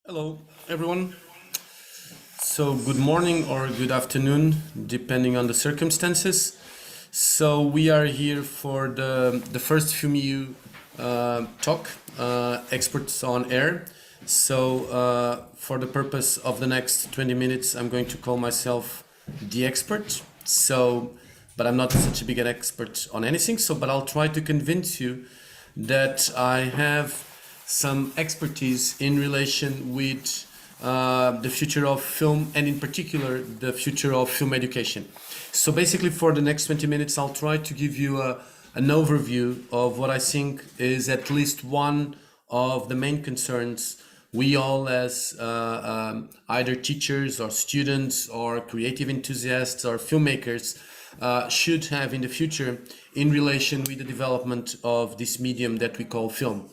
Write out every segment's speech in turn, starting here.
Hello, everyone. So, good morning or good afternoon, depending on the circumstances. So, we are here for the first FilmEU talk, experts on air. So, for the purpose of the next 20 minutes, I'm going to call myself the expert. So, but I'm not such a big an expert on anything. So, but I'll try to convince you that I have some expertise in relation with the future of film, and in particular the future of film education. So basically for the next 20 minutes I'll try to give you an overview of what I think is at least one of the main concerns we all as either teachers or students or creative enthusiasts or filmmakers should have in the future in relation with the development of this medium that we call film.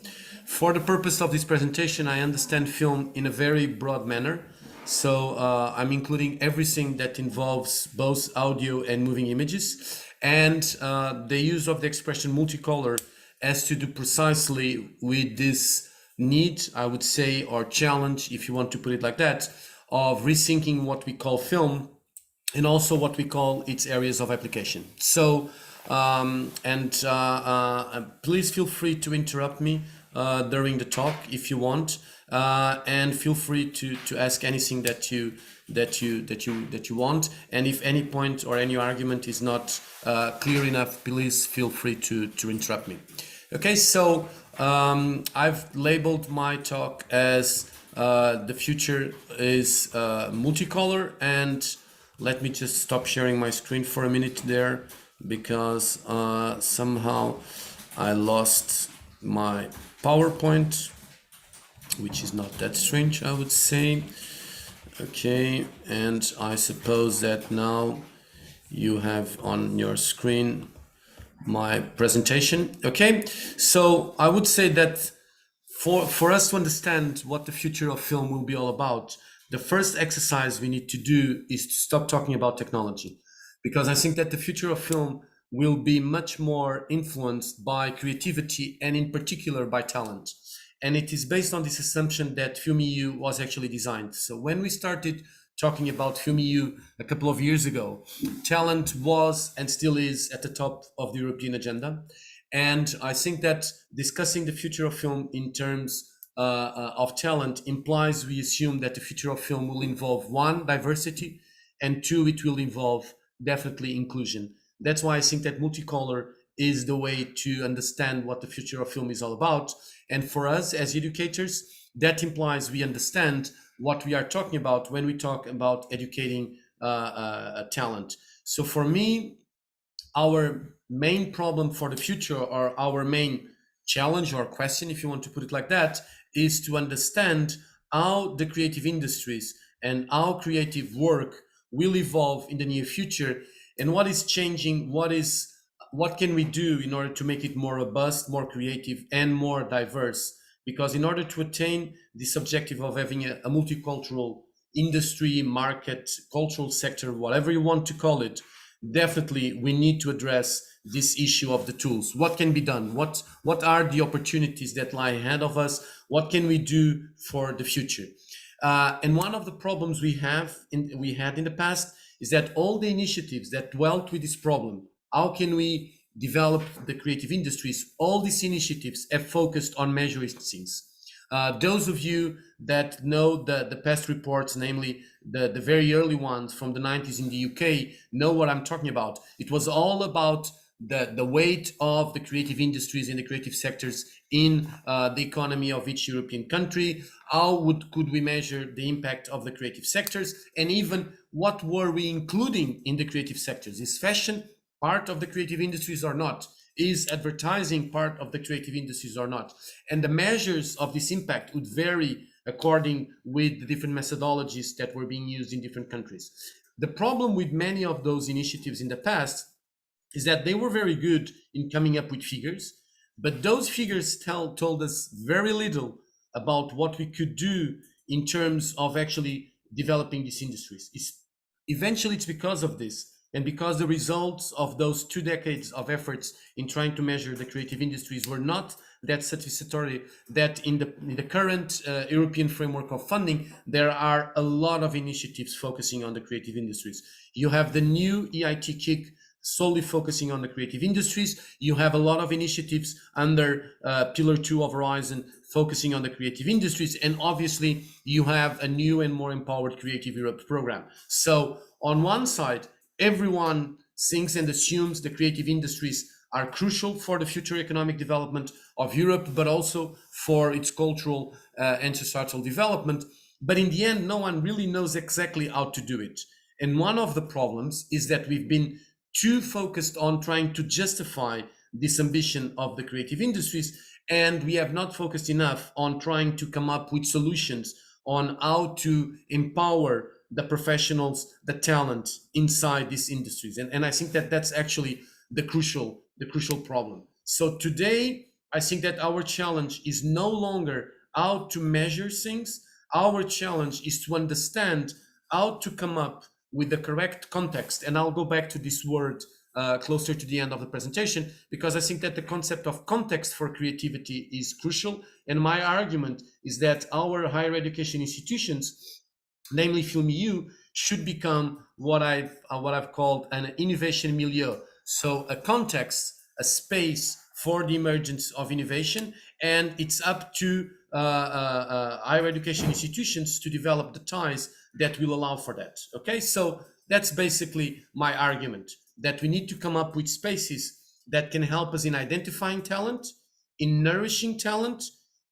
For the purpose of this presentation, I understand film in a very broad manner. So I'm including everything that involves both audio and moving images. And the use of the expression multicolor has to do precisely with this need, I would say, or challenge, if you want to put it like that, of rethinking what we call film and also what we call its areas of application. So, please feel free to interrupt me during the talk if you want, and feel free to ask anything that you want. And if any point or any argument is not clear enough, please feel free to interrupt me. Okay, so I've labeled my talk as the future is multicolor, and let me just stop sharing my screen for a minute there, because somehow I lost my PowerPoint, which is not that strange, I would say. Okay, and I suppose that now you have on your screen my presentation. Okay, so I would say that for us to understand what the future of film will be all about, the first exercise we need to do is to stop talking about technology, because I think that the future of film will be much more influenced by creativity and in particular by talent. And it is based on this assumption that FilmEU was actually designed. So when we started talking about FilmEU a couple of years ago, talent was and still is at the top of the European agenda. And I think that discussing the future of film in terms of talent implies we assume that the future of film will involve one, diversity, and two, it will involve definitely inclusion. That's why I think that multicolor is the way to understand what the future of film is all about. And for us as educators, that implies we understand what we are talking about when we talk about educating talent. So for me, our main problem for the future, or our main challenge or question, if you want to put it like that, is to understand how the creative industries and how creative work will evolve in the near future, and what is changing, what can we do in order to make it more robust, more creative, and more diverse. Because in order to attain this objective of having a multicultural industry, market, cultural sector, whatever you want to call it, definitely we need to address this issue of the tools. What can be done? What are the opportunities that lie ahead of us? What can we do for the future? And one of the problems we had in the past is that all the initiatives that dwelt with this problem, how can we develop the creative industries, all these initiatives have focused on measuring things. Those of you that know the past reports, namely the very early ones from the 90s in the UK, know what I'm talking about. It was all about the weight of the creative industries and the creative sectors in the economy of each European country. How could we measure the impact of the creative sectors, and even what were we including in the creative sectors? Is fashion part of the creative industries or not? Is advertising part of the creative industries or not? And the measures of this impact would vary according with the different methodologies that were being used in different countries. The problem with many of those initiatives in the past is that they were very good in coming up with figures, but those figures told us very little about what we could do in terms of actually developing these industries. Eventually, it's because of this And because the results of those 2 decades of efforts in trying to measure the creative industries were not that satisfactory, that in the current European framework of funding, there are a lot of initiatives focusing on the creative industries. You have the new EIT kick solely focusing on the creative industries. You have a lot of initiatives under Pillar 2 of Horizon focusing on the creative industries. And obviously, you have a new and more empowered Creative Europe program. So on one side, everyone thinks and assumes the creative industries are crucial for the future economic development of Europe, but also for its cultural and societal development. But in the end, no one really knows exactly how to do it. And one of the problems is that we've been too focused on trying to justify this ambition of the creative industries, and we have not focused enough on trying to come up with solutions on how to empower the professionals, the talent inside these industries. And I think that that's actually the crucial problem. So today, I think that our challenge is no longer how to measure things. Our challenge is to understand how to come up with the correct context. And I'll go back to this word closer to the end of the presentation, because I think that the concept of context for creativity is crucial. And my argument is that our higher education institutions, namely FilmEU, should become what I've called an innovation milieu. So a context, a space for the emergence of innovation, and it's up to higher education institutions to develop the ties that will allow for that. Okay, so that's basically my argument, that we need to come up with spaces that can help us in identifying talent, in nourishing talent,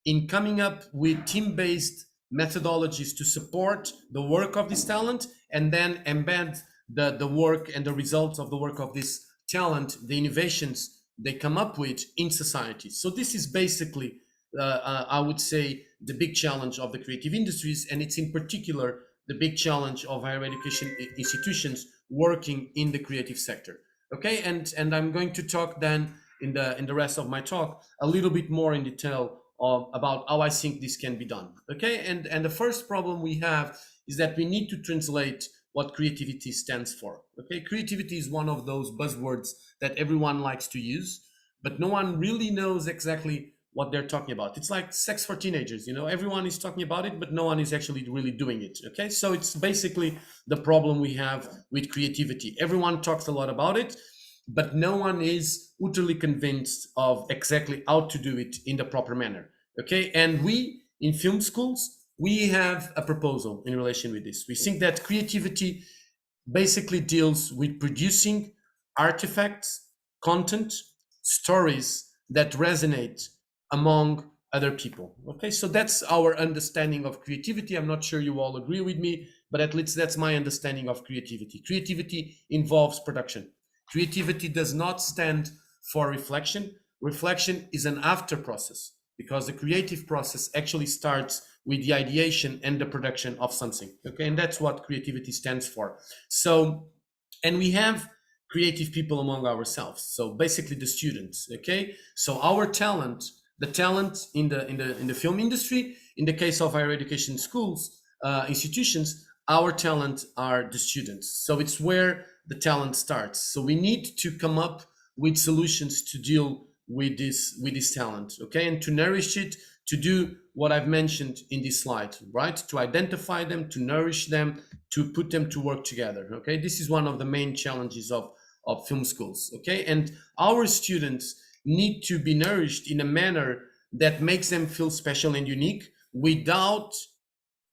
in coming up with team-based methodologies to support the work of this talent, and then embed the work and the results of the work of this talent, the innovations they come up with in society. So this is basically, I would say, the big challenge of the creative industries, and it's in particular the big challenge of higher education institutions working in the creative sector. Okay, and I'm going to talk then in the rest of my talk a little bit more in detail about how I think this can be done. Okay, and the first problem we have is that we need to translate what creativity stands for. Okay, creativity is one of those buzzwords that everyone likes to use, but no one really knows exactly what they're talking about. It's like sex for teenagers, you know, everyone is talking about it, but no one is actually really doing it. Okay, so it's basically the problem we have with creativity. Everyone talks a lot about it, but no one is utterly convinced of exactly how to do it in the proper manner. Okay, and we in film schools, we have a proposal in relation with this. We think that creativity basically deals with producing artifacts, content, stories that resonate among other people. Okay, so that's our understanding of creativity. I'm not sure you all agree with me, but at least that's my understanding of creativity. Creativity involves production. Creativity does not stand for reflection. Reflection is an after process, because the creative process actually starts with the ideation and the production of something. Okay, and that's what creativity stands for. So, and we have creative people among ourselves. So basically the students. Okay, so our talent, the talent in the film industry, in the case of higher education schools, institutions, our talent are the students. So it's where the talent starts. So we need to come up with solutions to deal with this talent, okay, and to nourish it, to do what I've mentioned in this slide, right? To identify them, to nourish them, to put them to work together. Okay, this is one of the main challenges of film schools. Okay, and our students need to be nourished in a manner that makes them feel special and unique, without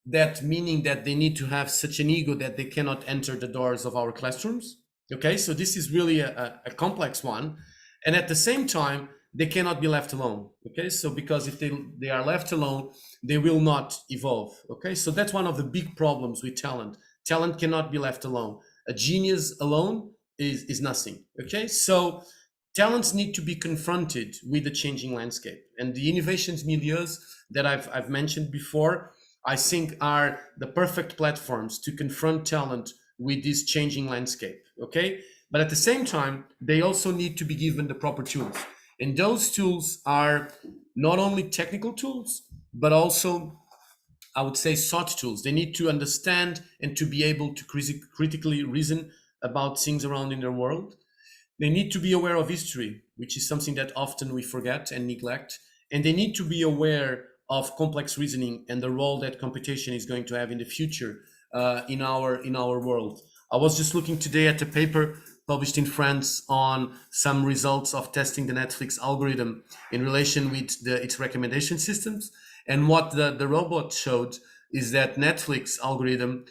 that meaning that they need to have such an ego that they cannot enter the doors of our classrooms. Okay, so this is really a complex one. And at the same time, they cannot be left alone. Okay, so because if they are left alone, they will not evolve. Okay, so that's one of the big problems with talent. Talent cannot be left alone. A genius alone is nothing. Okay, so talents need to be confronted with the changing landscape, and the innovations milieus that I've mentioned before, I think, are the perfect platforms to confront talent with this changing landscape. Okay, but at the same time, they also need to be given the proper tools, and those tools are not only technical tools, but also, I would say, soft tools. They need to understand and to be able to critically reason about things around in their world. They need to be aware of history, which is something that often we forget and neglect. And they need to be aware of complex reasoning and the role that computation is going to have in the future in our world. I was just looking today at a paper published in France on some results of testing the Netflix algorithm in relation with its recommendation systems. And what the robot showed is that Netflix algorithm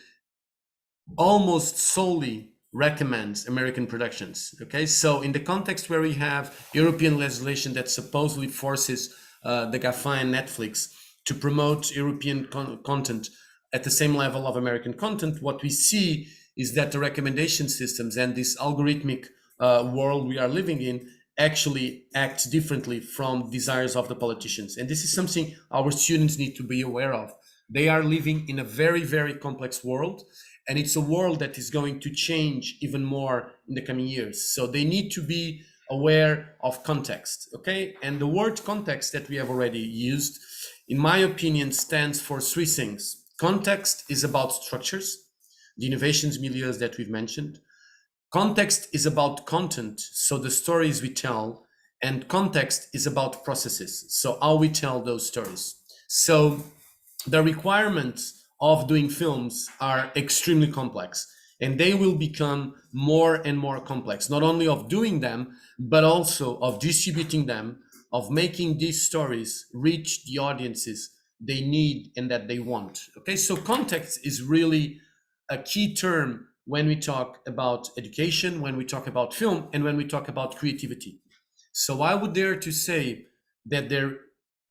almost solely recommends American productions. Okay, so in the context where we have European legislation that supposedly forces the GAFA and Netflix to promote European content at the same level of American content, what we see is that the recommendation systems and this algorithmic world we are living in actually acts differently from desires of the politicians. And this is something our students need to be aware of. They are living in a very, very complex world, and it's a world that is going to change even more in the coming years. So they need to be aware of context, okay? And the word context that we have already used, in my opinion, stands for three things. Context is about structures, the innovations milieus that we've mentioned. Context is about content, so the stories we tell, and context is about processes, so how we tell those stories. So the requirements of doing films are extremely complex, and they will become more and more complex, not only of doing them, but also of distributing them, of making these stories reach the audiences they need and that they want. Okay, so context is really a key term when we talk about education, when we talk about film, and when we talk about creativity. So I would dare to say that there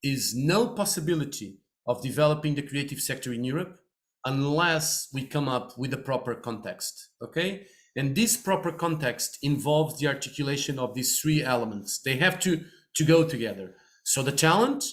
is no possibility of developing the creative sector in Europe unless we come up with a proper context, okay? And this proper context involves the articulation of these three elements. They have to go together. So the talent,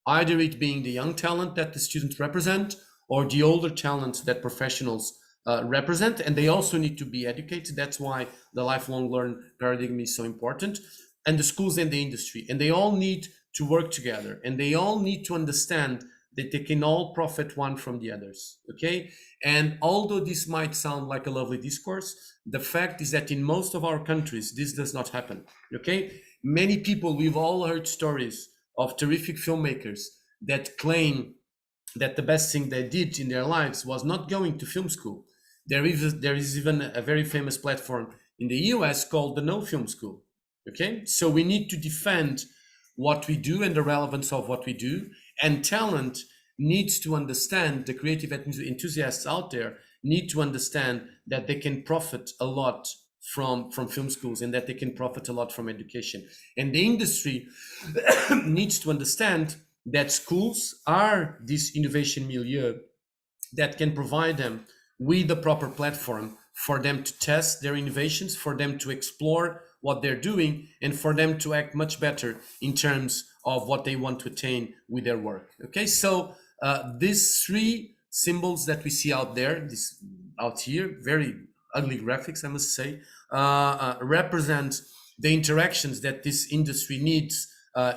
either it being the young talent that the students represent or the older talent that professionals represent, and they also need to be educated. That's why the lifelong learn paradigm is so important, and the schools and the industry, and they all need to work together, and they all need to understand that they can all profit one from the others, okay? And although this might sound like a lovely discourse, the fact is that in most of our countries, this does not happen, okay? Many people, we've all heard stories of terrific filmmakers that claim that the best thing they did in their lives was not going to film school. There is even a very famous platform in the US called the No Film School. Okay, so we need to defend what we do and the relevance of what we do. And talent needs to understand, the creative enthusiasts out there need to understand that they can profit a lot from film schools and that they can profit a lot from education. And the industry needs to understand that schools are this innovation milieu that can provide them with the proper platform for them to test their innovations, for them to explore what they're doing, and for them to act much better in terms of what they want to attain with their work. Okay, so these three symbols that we see out there, this out here, very ugly graphics, I must say, represent the interactions that this industry needs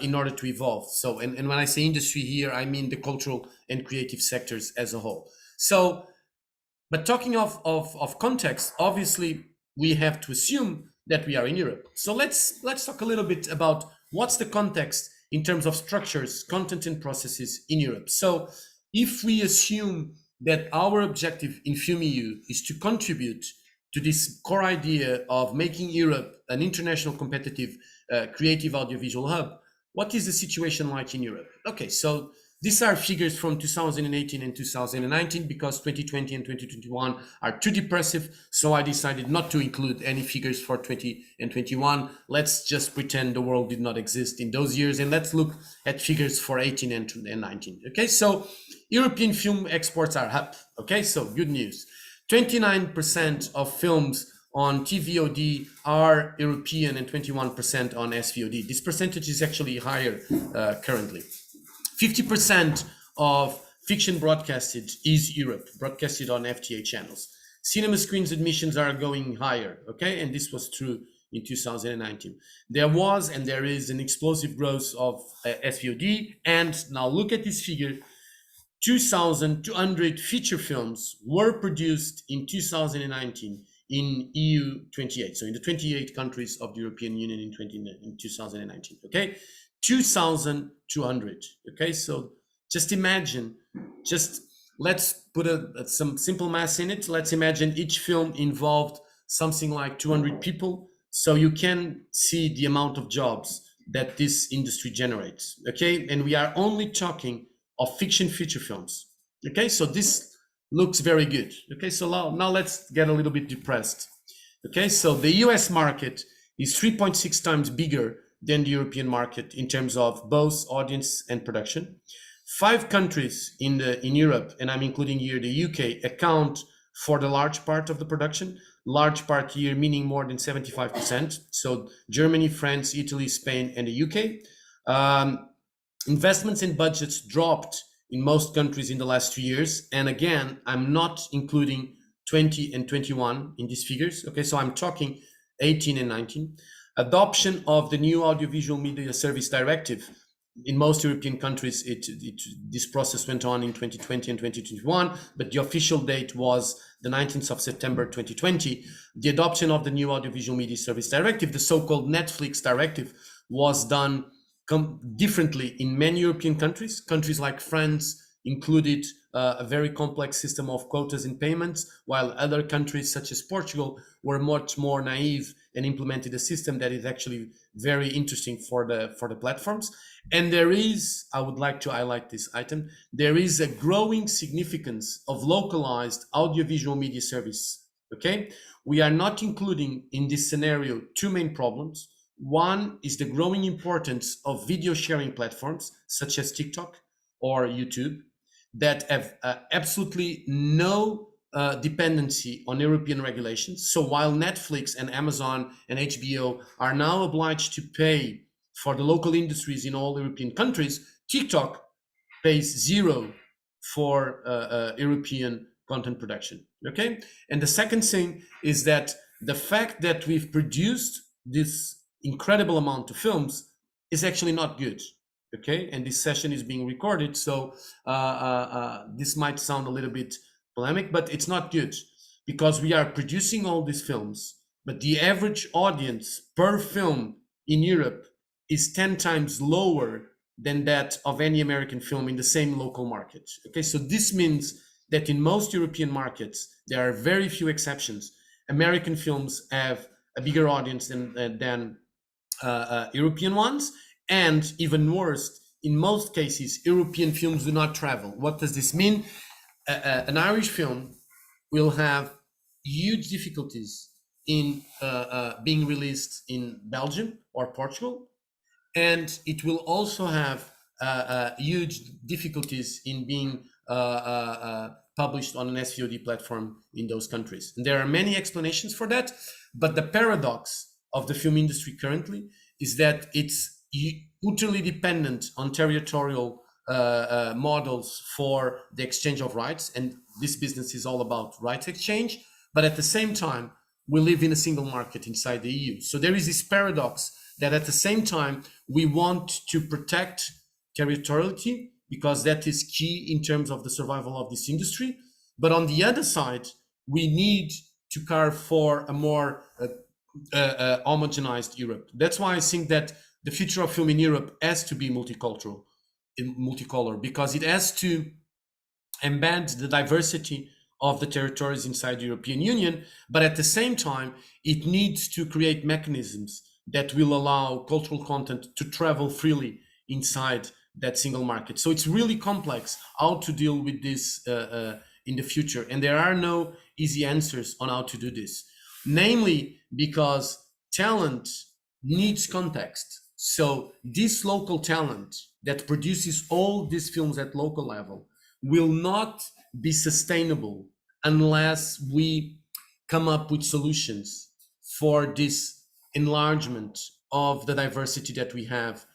in order to evolve. So, and when I say industry here, I mean the cultural and creative sectors as a whole. So, but talking of context, obviously we have to assume that we are in Europe. So let's talk a little bit about what's the context in terms of structures, content, and processes in Europe. So if we assume that our objective in FilmEU is to contribute to this core idea of making Europe an international competitive creative audiovisual hub, what is the situation like in Europe? Okay, so these are figures from 2018 and 2019 because 2020 and 2021 are too depressive. So I decided not to include any figures for 20 and 21. Let's just pretend the world did not exist in those years. And let's look at figures for 18 and 19. Okay, so European film exports are up. Okay, so good news. 29% of films on TVOD are European and 21% on SVOD. This percentage is actually higher currently. 50% of fiction broadcasted is Europe, broadcasted on FTA channels. Cinema screens admissions are going higher, okay? And this was true in 2019. There was and there is an explosive growth of SVOD. And now look at this figure. 2,200 feature films were produced in 2019 in EU 28. So in the 28 countries of the European Union in 2019. Okay, 2,200. Okay, so just imagine, just let's put some simple math in it. Let's imagine each film involved something like 200 people. So you can see the amount of jobs that this industry generates. Okay, and we are only talking of fiction feature films. Okay, so this looks very good. Okay, so now let's get a little bit depressed. Okay, so the US market is 3.6 times bigger than the European market in terms of both audience and production. 5 countries in Europe, and I'm including here the UK, account for the large part of the production. Large part here meaning more than 75%. So Germany, France, Italy, Spain, and the UK. Investments and budgets dropped in most countries in the last 2 years. And again, I'm not including 20 and 21 in these figures. Okay, so I'm talking 18 and 19. Adoption of the new Audiovisual Media Service Directive. In most European countries, this process went on in 2020 and 2021, but the official date was the 19th of September 2020. The adoption of the new Audiovisual Media Service Directive, the so-called Netflix Directive, was done differently in many European countries. Countries like France included a very complex system of quotas and payments, while other countries such as Portugal were much more naive and implemented a system that is actually very interesting for the platforms. And there is, I would like to highlight this item, there is a growing significance of localized audiovisual media service. Okay, we are not including in this scenario 2 main problems. One is the growing importance of video sharing platforms such as TikTok or YouTube that have absolutely no dependency on European regulations. So while Netflix and Amazon and HBO are now obliged to pay for the local industries in all European countries, TikTok pays zero for European content production. Okay, and the second thing is that the fact that we've produced this incredible amount of films is actually not good. Okay, and this session is being recorded, so this might sound a little bit polemic, but it's not good because we are producing all these films, but the average audience per film in Europe is 10 times lower than that of any American film in the same local market. Okay, so this means that in most European markets, there are very few exceptions. American films have a bigger audience than European ones, and even worse, in most cases, European films do not travel. What does this mean? An Irish film will have huge difficulties in being released in Belgium or Portugal, and it will also have huge difficulties in being published on an SVOD platform in those countries. And there are many explanations for that, but the paradox of the film industry currently is that it's utterly dependent on territorial models for the exchange of rights, and this business is all about rights exchange, but at the same time we live in a single market inside the EU. So there is this paradox that at the same time we want to protect territoriality because that is key in terms of the survival of this industry, but on the other side we need to carve for a more homogenized Europe. That's why I think that the future of film in Europe has to be multicultural, multicolor, because it has to embed the diversity of the territories inside the European Union, but at the same time, it needs to create mechanisms that will allow cultural content to travel freely inside that single market. So it's really complex how to deal with this in the future, and there are no easy answers on how to do this, namely because talent needs context. So this local talent that produces all these films at local level will not be sustainable unless we come up with solutions for this enlargement of the diversity that we have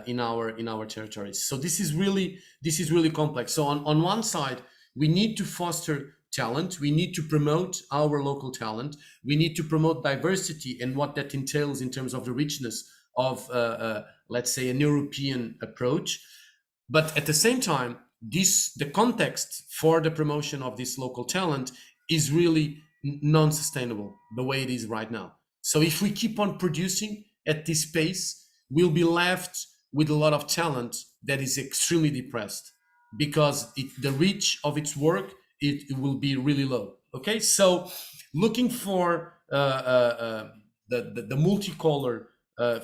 in our territories. So this is really complex. So on one side, we need to foster talent. We need to promote our local talent. We need to promote diversity and what that entails in terms of the richness of, let's say, an European approach. But at the same time, the context for the promotion of this local talent is really non-sustainable the way it is right now. So if we keep on producing at this pace, we'll be left with a lot of talent that is extremely depressed because the reach of its work, it will be really low. Okay, so looking for the multicolor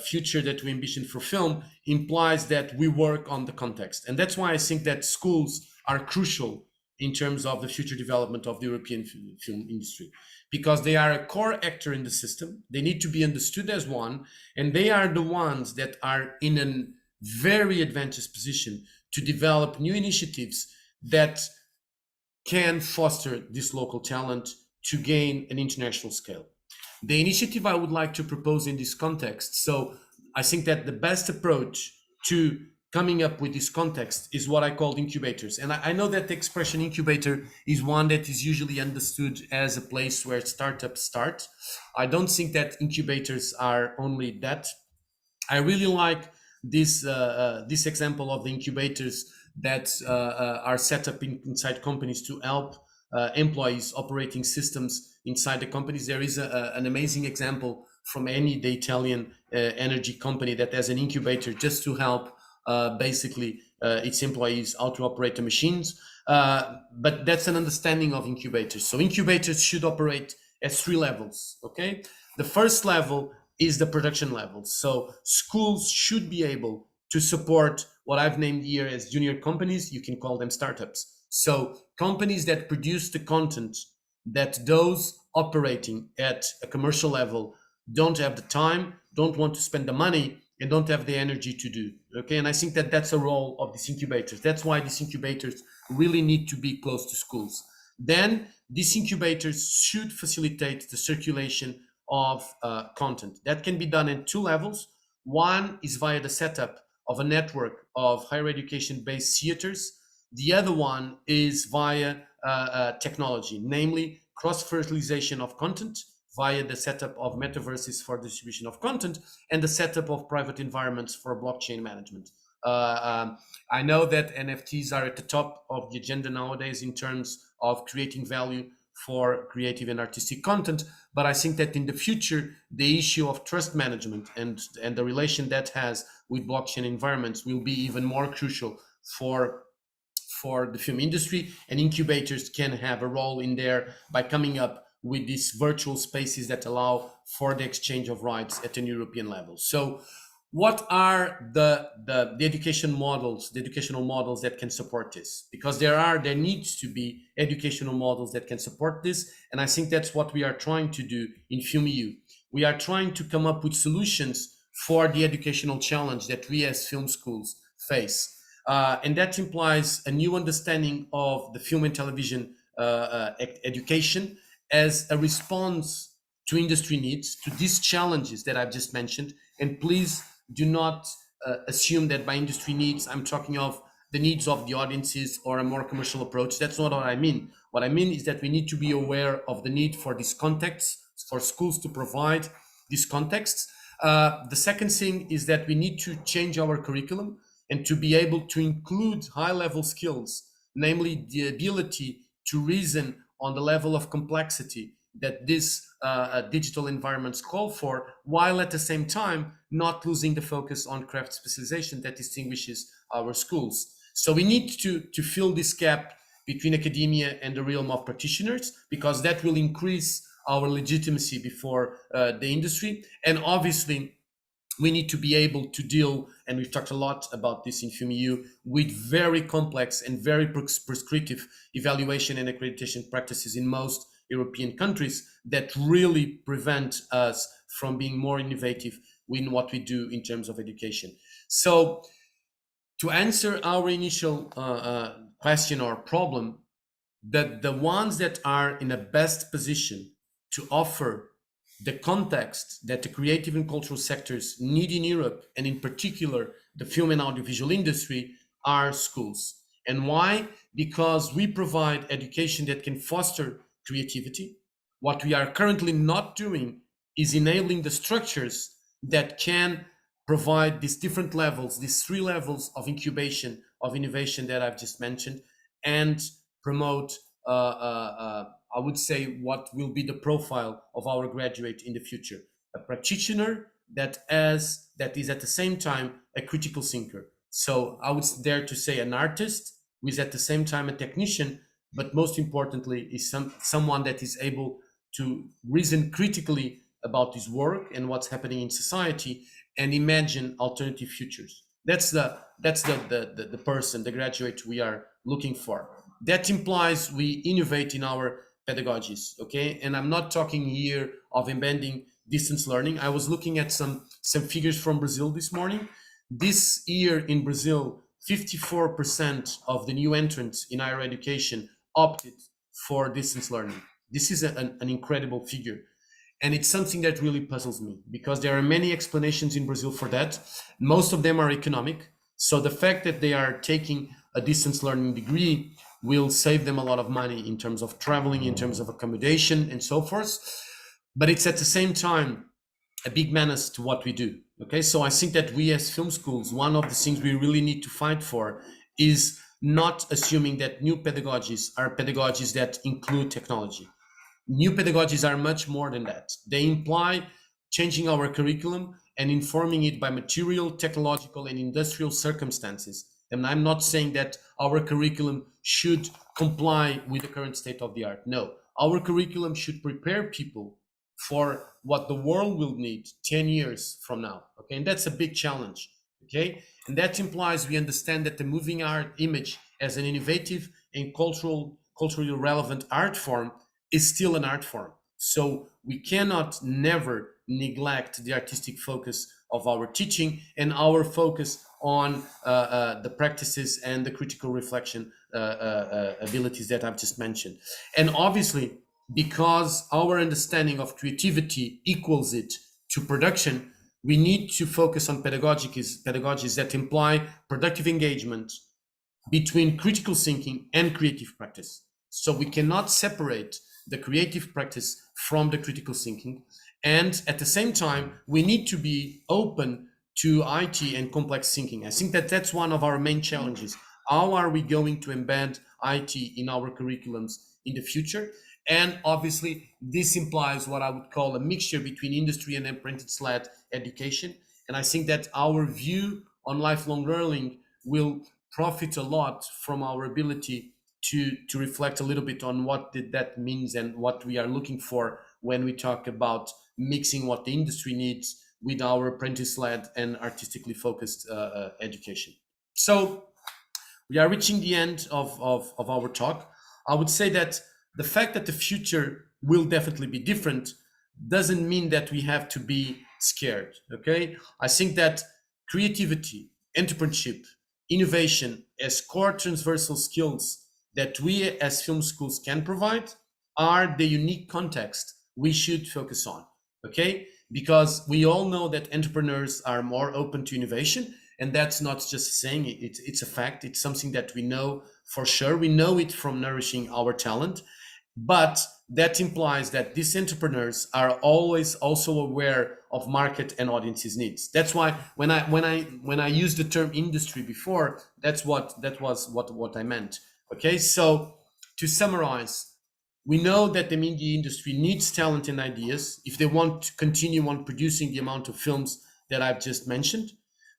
future that we envision for film implies that we work on the context, and that's why I think that schools are crucial in terms of the future development of the European film industry, because they are a core actor in the system. They need to be understood as one, and they are the ones that are in a very advantageous position to develop new initiatives that can foster this local talent to gain an international scale. The initiative I would like to propose in this context, so I think that the best approach to coming up with this context is what I call incubators. And I know that the expression incubator is one that is usually understood as a place where startups start. I don't think that incubators are only that. I really like this example of the incubators that are set up inside companies to help employees operating systems inside the companies. There is an amazing example from Eni, the Italian energy company, that has an incubator just to help basically its employees how to operate the machines. But that's an understanding of incubators. So incubators should operate at three levels. Okay, the first level is the production level. So schools should be able to support what I've named here as junior companies. You can call them startups. So companies that produce the content that those operating at a commercial level don't have the time, don't want to spend the money, and don't have the energy to do. Okay, and I think that that's a role of these incubators. That's why these incubators really need to be close to schools. Then these incubators should facilitate the circulation of content. That can be done in two levels. One is via the setup of a network of higher education based theaters. The other one is via technology, namely cross-fertilization of content via the setup of metaverses for distribution of content and the setup of private environments for blockchain management. I know that NFTs are at the top of the agenda nowadays in terms of creating value for creative and artistic content, but I think that in the future, the issue of trust management and the relation that has with blockchain environments will be even more crucial for the film industry, and incubators can have a role in there by coming up with these virtual spaces that allow for the exchange of rights at an European level. So what are the educational models that can support this? Because there needs to be educational models that can support this, and I think that's what we are trying to do in FilmEU. We are trying to come up with solutions for the educational challenge that we as film schools face. And that implies a new understanding of the film and television education as a response to industry needs, to these challenges that I've just mentioned. And please do not assume that by industry needs, I'm talking of the needs of the audiences or a more commercial approach. That's not what I mean. What I mean is that we need to be aware of the need for these contexts, for schools to provide these contexts. The second thing is that we need to change our curriculum and to be able to include high-level skills, namely the ability to reason on the level of complexity that these digital environments call for, while at the same time not losing the focus on craft specialization that distinguishes our schools. So we need to fill this gap between academia and the realm of practitioners, because that will increase our legitimacy before the industry. And obviously, we need to be able to deal, and we've talked a lot about this in FilmEU, with very complex and very prescriptive evaluation and accreditation practices in most European countries that really prevent us from being more innovative in what we do in terms of education. So to answer our initial question or problem, that the ones that are in the best position to offer the context that the creative and cultural sectors need in Europe, and in particular the film and audiovisual industry, are schools. And why? Because we provide education that can foster creativity. What we are currently not doing is enabling the structures that can provide these different levels, these three levels of incubation, of innovation that I've just mentioned, and promote I would say, what will be the profile of our graduate in the future. A practitioner that is at the same time a critical thinker. So I would dare to say an artist who is at the same time a technician, but most importantly is someone that is able to reason critically about his work and what's happening in society and imagine alternative futures. That's the person, the graduate we are looking for. That implies we innovate in our pedagogies, okay? And I'm not talking here of embedding distance learning. I was looking at some figures from Brazil this morning. This year in Brazil, 54% of the new entrants in higher education opted for distance learning. This is an incredible figure. And it's something that really puzzles me because there are many explanations in Brazil for that. Most of them are economic. So the fact that they are taking a distance learning degree will save them a lot of money in terms of traveling, in terms of accommodation and so forth. But it's at the same time a big menace to what we do. Okay, so I think that we as film schools, one of the things we really need to fight for is not assuming that new pedagogies are pedagogies that include technology. New pedagogies are much more than that. They imply changing our curriculum and informing it by material, technological, and industrial circumstances. And I'm not saying that our curriculum should comply with the current state of the art. No, our curriculum should prepare people for what the world will need 10 years from now. Okay, and that's a big challenge. Okay, and that implies we understand that the moving art image as an innovative and culturally relevant art form is still an art form. So we cannot never neglect the artistic focus of our teaching and our focus on the practices and the critical reflection abilities that I've just mentioned. And obviously, because our understanding of creativity equals it to production, we need to focus on pedagogies that imply productive engagement between critical thinking and creative practice. So we cannot separate the creative practice from the critical thinking. And at the same time, we need to be open to IT and complex thinking. I think that that's one of our main challenges. How are we going to embed IT in our curriculums in the future? And obviously, this implies what I would call a mixture between industry and apprentice-led education. And I think that our view on lifelong learning will profit a lot from our ability to reflect a little bit on what that means and what we are looking for when we talk about mixing what the industry needs with our apprentice-led and artistically focused education. So we are reaching the end of our talk. I would say that the fact that the future will definitely be different doesn't mean that we have to be scared, okay? I think that creativity, entrepreneurship, innovation as core transversal skills that we as film schools can provide are the unique context we should focus on, okay? Because we all know that entrepreneurs are more open to innovation, and that's not just saying it, it's a fact. It's something that we know for sure. We know it from nourishing our talent, but that implies that these entrepreneurs are always also aware of market and audience's needs. That's why when I used the term industry before, that was what I meant. Okay, so to summarize, we know that the media industry needs talent and ideas if they want to continue on producing the amount of films that I've just mentioned,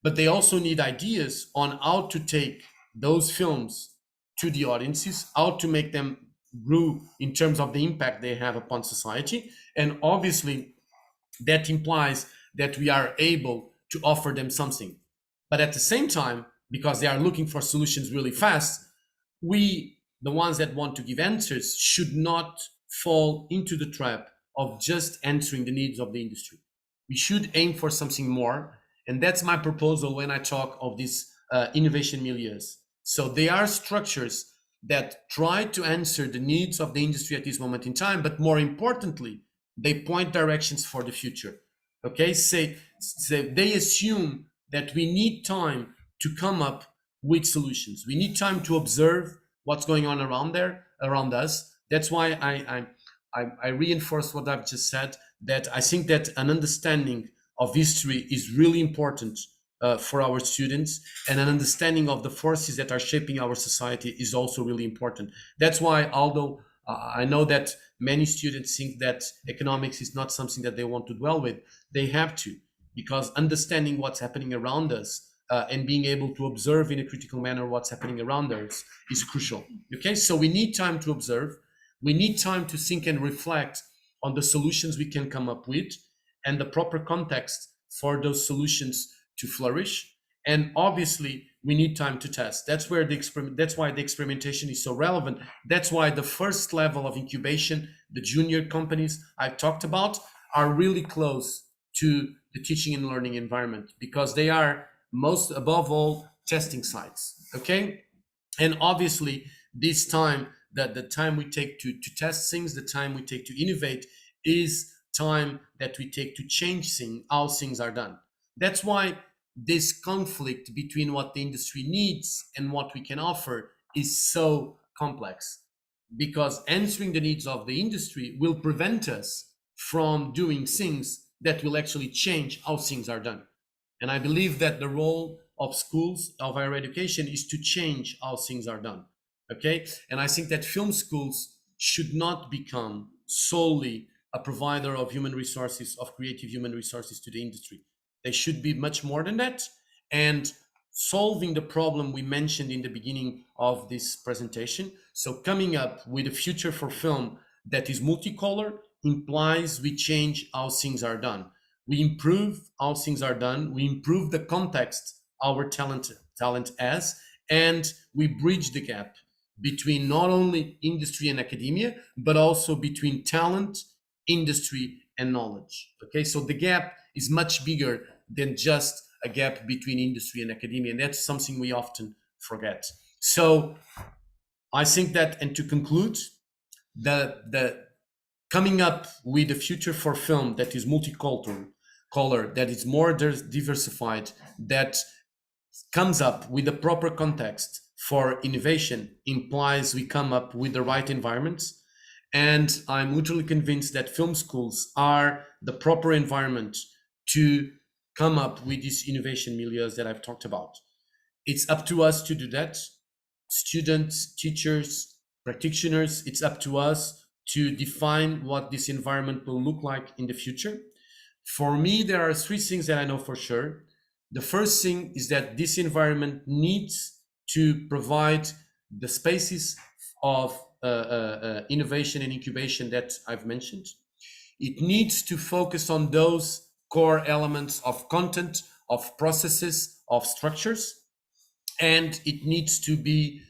but they also need ideas on how to take those films to the audiences, how to make them grow in terms of the impact they have upon society. And obviously, that implies that we are able to offer them something. But at the same time, because they are looking for solutions really fast, we, the ones that want to give answers, should not fall into the trap of just answering the needs of the industry. We should aim for something more. And that's my proposal when I talk of these innovation milieus. So they are structures that try to answer the needs of the industry at this moment in time, but more importantly, they point directions for the future. Okay, say they assume that we need time to come up with solutions. We need time to observe what's going on around us. That's why I reinforce what I've just said, that I think that an understanding of history is really important for our students, and an understanding of the forces that are shaping our society is also really important. That's why, although I know that many students think that economics is not something that they want to dwell with. They have to, because understanding what's happening around us and being able to observe in a critical manner what's happening around us is crucial. Okay, so we need time to observe. We need time to think and reflect on the solutions we can come up with and the proper context for those solutions to flourish. And obviously, we need time to test. That's why the experimentation is so relevant. That's why the first level of incubation, the junior companies I've talked about, are really close to the teaching and learning environment, because they are most above all testing sites. Okay, and obviously this time, that the time we take to test things, the time we take to innovate, is time that we take to change how things are done. That's why this conflict between what the industry needs and what we can offer is so complex, because answering the needs of the industry will prevent us from doing things that will actually change how things are done. And I believe that the role of schools, of higher education, is to change how things are done. Okay, and I think that film schools should not become solely a provider of human resources, of creative human resources to the industry. They should be much more than that. And solving the problem we mentioned in the beginning of this presentation, so coming up with a future for film that is multicolor, implies we change how things are done. We improve how things are done. We improve the context our talent has, and we bridge the gap between not only industry and academia, but also between talent, industry, and knowledge. Okay, so the gap is much bigger than just a gap between industry and academia, and that's something we often forget. So I think that, and to conclude, the coming up with a future for film that is multicultural, that is more diversified, that comes up with the proper context for innovation, implies we come up with the right environments. And I'm literally convinced that film schools are the proper environment to come up with these innovation milieus that I've talked about. It's up to us to do that. Students, teachers, practitioners, it's up to us to define what this environment will look like in the future. For me, there are three things that I know for sure. The first thing is that this environment needs to provide the spaces of innovation and incubation that I've mentioned. It needs to focus on those core elements of content, of processes, of structures, and it needs to be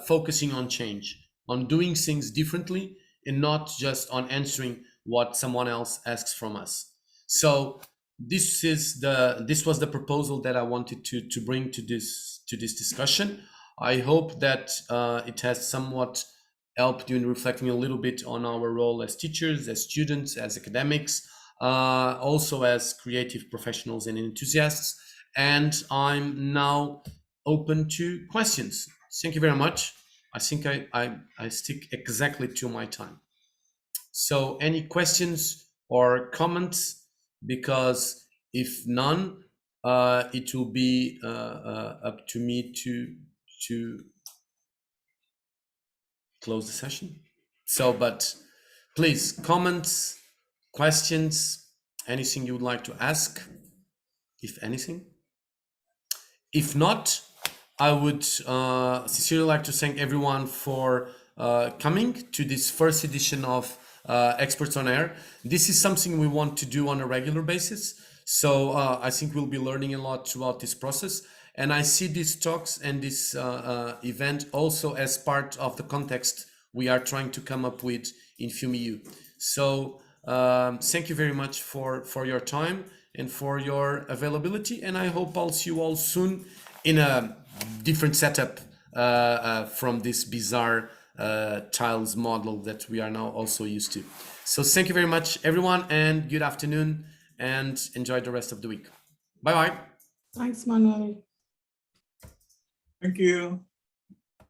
focusing on change, on doing things differently, and not just on answering what someone else asks from us. So this was the proposal that I wanted to bring to this discussion. I hope that it has somewhat helped you in reflecting a little bit on our role as teachers, as students, as academics, also as creative professionals and enthusiasts. And I'm now open to questions. Thank you very much. I think I stick exactly to my time. So any questions or comments? Because if none, it will be up to me to close the session. So, but please, comments, questions, anything you would like to ask, if anything. If not, I would sincerely like to thank everyone for coming to this first edition of Experts on Air. This is something we want to do on a regular basis. So I think we'll be learning a lot throughout this process. And I see these talks and this event also as part of the context we are trying to come up with in FilmEU. So thank you very much for your time and for your availability. And I hope I'll see you all soon in a different setup from this bizarre tiles model that we are now also used to. So thank you very much, everyone, and good afternoon, and enjoy the rest of the week. Bye-bye. Thanks, Manuel. Thank you.